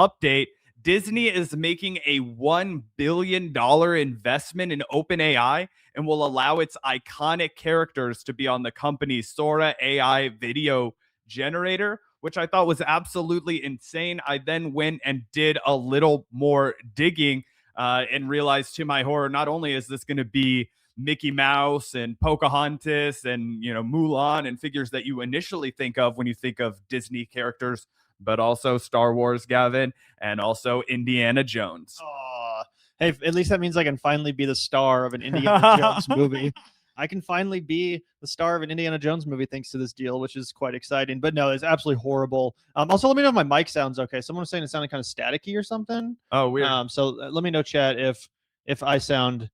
update, Disney is making a $1 billion investment in OpenAI and will allow its iconic characters to be on the company's Sora AI video generator, which I thought was absolutely insane. I then went and did a little more digging and realized to my horror, not only is this going to be Mickey Mouse and Pocahontas and Mulan and figures that you initially think of when you think of Disney characters, but also Star Wars, Gavin, and also Indiana Jones. Oh, hey, at least that means I can finally be the star of an Indiana Jones movie. I can finally be the star of an Indiana Jones movie thanks to this deal, which is quite exciting. But no, it's absolutely horrible. Also, let me know if my mic sounds okay. Someone was saying it sounded kind of staticky or something. Oh, weird. So let me know, chat, if I sound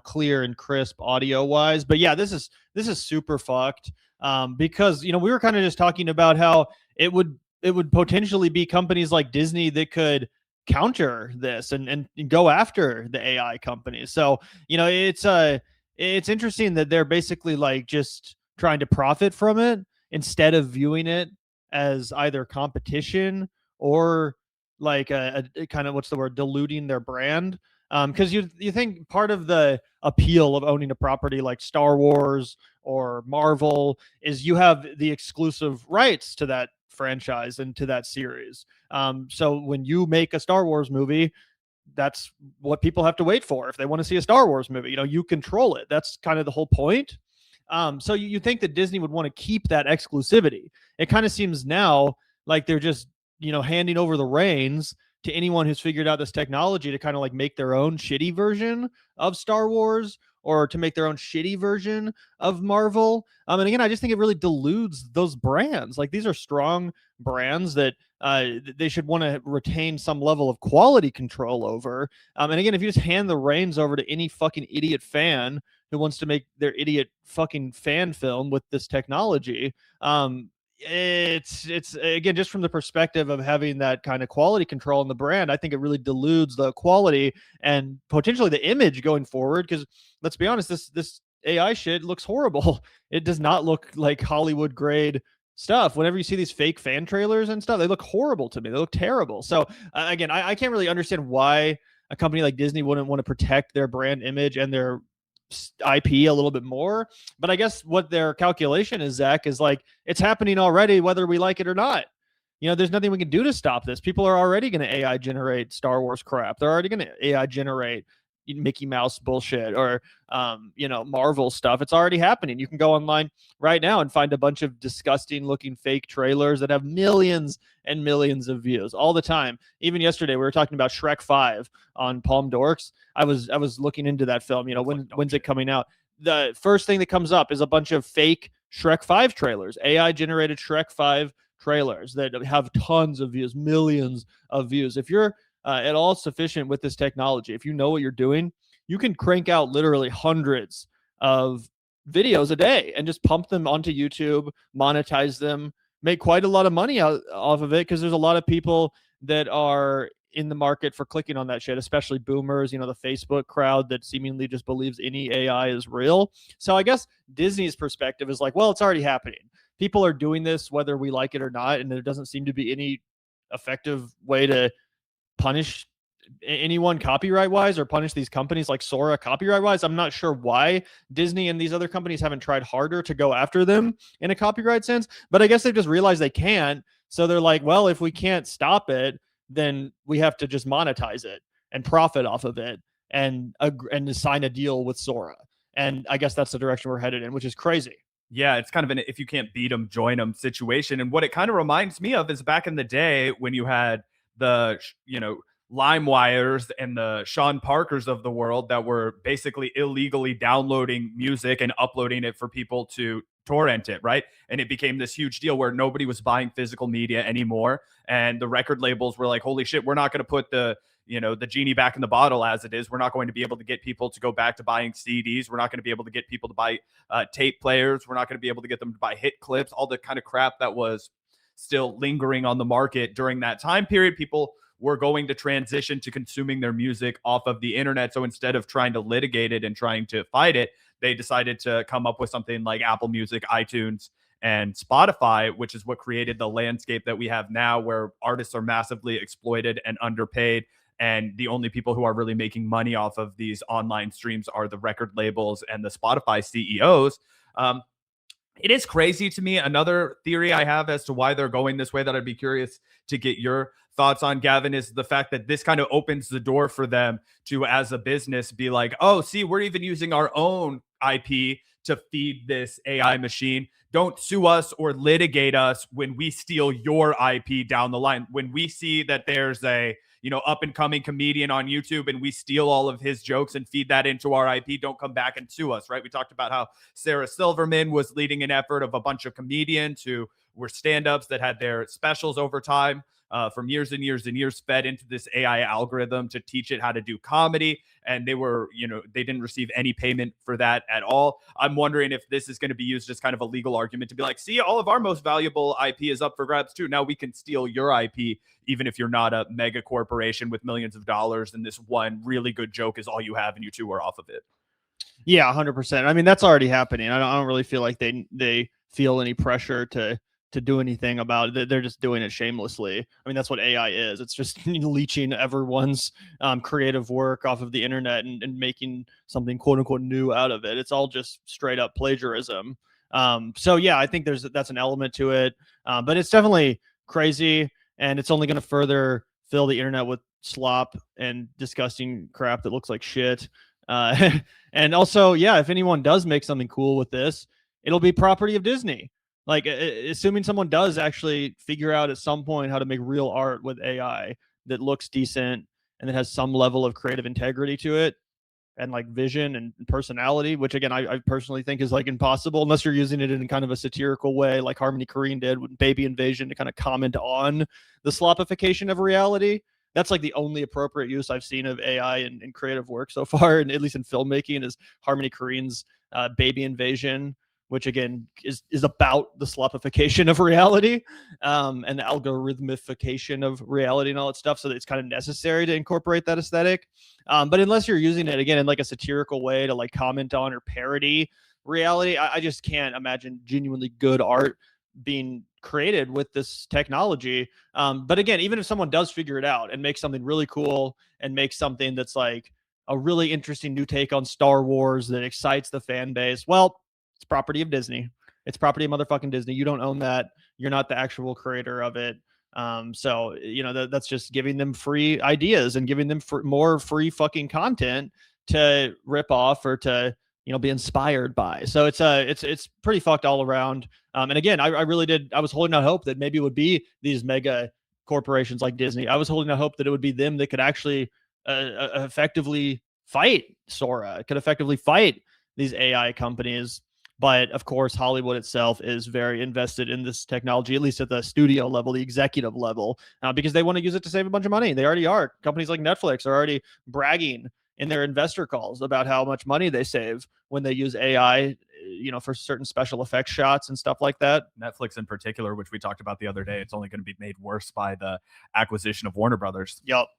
clear and crisp audio wise. But yeah, this is super fucked. Because we were kind of just talking about how it would potentially be companies like Disney that could counter this and go after the AI companies. So, it's interesting that they're basically like just trying to profit from it instead of viewing it as either competition or like a kind of, what's the word, diluting their brand. Because you think part of the appeal of owning a property like Star Wars or Marvel is you have the exclusive rights to that franchise and to that series. So when you make a Star Wars movie, that's what people have to wait for. If they want to see a Star Wars movie, you control it. That's kind of the whole point. So you think that Disney would want to keep that exclusivity. It kind of seems now like they're just, handing over the reins to anyone who's figured out this technology to kind of like make their own shitty version of Star Wars or to make their own shitty version of Marvel. And again, I just think it really deludes those brands. Like, these are strong brands that they should want to retain some level of quality control over. And again, if you just hand the reins over to any fucking idiot fan who wants to make their idiot fucking fan film with this technology, it's again, just from the perspective of having that kind of quality control in the brand, I think it really deludes the quality and potentially the image going forward. Because let's be honest, this AI shit looks horrible. It does not look like Hollywood grade stuff. Whenever you see these fake fan trailers and stuff, they look horrible to me. They look terrible. So again, I can't really understand why a company like Disney wouldn't want to protect their brand image and their IP a little bit more. But I guess what their calculation is, Zach, is like, it's happening already, whether we like it or not. There's nothing we can do to stop this. People are already going to AI generate Star Wars crap. They're already going to AI generate Mickey Mouse bullshit or Marvel stuff. It's already happening. You can go online right now and find a bunch of disgusting looking fake trailers that have millions and millions of views all the time. Even yesterday we were talking about Shrek 5 on Palm Dorks. I was looking into that film. When's it coming out? The first thing that comes up is a bunch of fake Shrek 5 trailers, AI generated Shrek 5 trailers that have tons of views, millions of views. If you're at all sufficient with this technology, if you know what you're doing, you can crank out literally hundreds of videos a day and just pump them onto YouTube, monetize them, make quite a lot of money off of it, because there's a lot of people that are in the market for clicking on that shit, especially boomers, the Facebook crowd that seemingly just believes any AI is real. So I guess Disney's perspective is like, well, it's already happening. People are doing this whether we like it or not, and there doesn't seem to be any effective way to punish anyone copyright wise or punish these companies like Sora copyright wise. I'm not sure why Disney and these other companies haven't tried harder to go after them in a copyright sense, but I guess they've just realized they can't. So they're like, well, if we can't stop it, then we have to just monetize it and profit off of it and sign a deal with Sora. And I guess that's the direction we're headed in, which is crazy. Yeah, it's kind of an if you can't beat them, join them situation. And what it kind of reminds me of is back in the day when you had the LimeWires and the Sean Parkers of the world that were basically illegally downloading music and uploading it for people to torrent it, right? And it became this huge deal where nobody was buying physical media anymore, and the record labels were like, holy shit, we're not going to put the genie back in the bottle as it is. We're not going to be able to get people to go back to buying CDs. We're not going to be able to get people to buy tape players. We're not going to be able to get them to buy hit clips, all the kind of crap that was still lingering on the market during that time period. People were going to transition to consuming their music off of the internet. So instead of trying to litigate it and trying to fight it, they decided to come up with something like Apple Music, iTunes, and Spotify, which is what created the landscape that we have now, where artists are massively exploited and underpaid. And the only people who are really making money off of these online streams are the record labels and the Spotify CEOs. It is crazy to me. Another theory I have as to why they're going this way that I'd be curious to get your thoughts on, Gavin, is the fact that this kind of opens the door for them to, as a business, be like, oh, see, we're even using our own IP to feed this AI machine. Don't sue us or litigate us when we steal your IP down the line. When we see that there's a up and coming comedian on YouTube and we steal all of his jokes and feed that into our IP, don't come back and sue us, right? We talked about how Sarah Silverman was leading an effort of a bunch of comedians who were stand-ups that had their specials over time from years and years and years fed into this AI algorithm to teach it how to do comedy. And they were, they didn't receive any payment for that at all. I'm wondering if this is going to be used as kind of a legal argument to be like, see, all of our most valuable IP is up for grabs too. Now we can steal your IP, even if you're not a mega corporation with millions of dollars. And this one really good joke is all you have and you two are off of it. Yeah, 100%. I mean, that's already happening. I don't really feel like they feel any pressure to do anything about it. They're just doing it shamelessly. I mean, that's what AI is. It's just leeching everyone's creative work off of the internet and making something quote unquote new out of it. It's all just straight up plagiarism. So yeah, I think that's an element to it. But it's definitely crazy, and it's only going to further fill the internet with slop and disgusting crap that looks like shit. And also, yeah, if anyone does make something cool with this, it'll be property of Disney. Like, assuming someone does actually figure out at some point how to make real art with AI that looks decent and that has some level of creative integrity to it and like vision and personality, which again, I personally think is like impossible unless you're using it in kind of a satirical way, like Harmony Korine did with Baby Invasion to kind of comment on the slopification of reality. That's like the only appropriate use I've seen of AI in creative work so far, and at least in filmmaking, is Harmony Korine's Baby Invasion, which again is about the slopification of reality and the algorithmification of reality and all that stuff. So that it's kind of necessary to incorporate that aesthetic. But unless you're using it again in like a satirical way to like comment on or parody reality, I just can't imagine genuinely good art being created with this technology. But again, even if someone does figure it out and make something really cool and make something that's like a really interesting new take on Star Wars that excites the fan base, well, it's property of Disney. It's property of motherfucking Disney. You don't own that. You're not the actual creator of it. So that's just giving them free ideas and giving them more free fucking content to rip off or to be inspired by. So it's pretty fucked all around. And again, I was holding out hope that maybe it would be these mega corporations like Disney. I was holding out hope that it would be them that could actually effectively fight Sora, could effectively fight these AI companies. But of course, Hollywood itself is very invested in this technology, at least at the studio level, the executive level, because they want to use it to save a bunch of money. They already are. Companies like Netflix are already bragging in their investor calls about how much money they save when they use AI, for certain special effects shots and stuff like that. Netflix in particular, which we talked about the other day, it's only going to be made worse by the acquisition of Warner Brothers. Yep.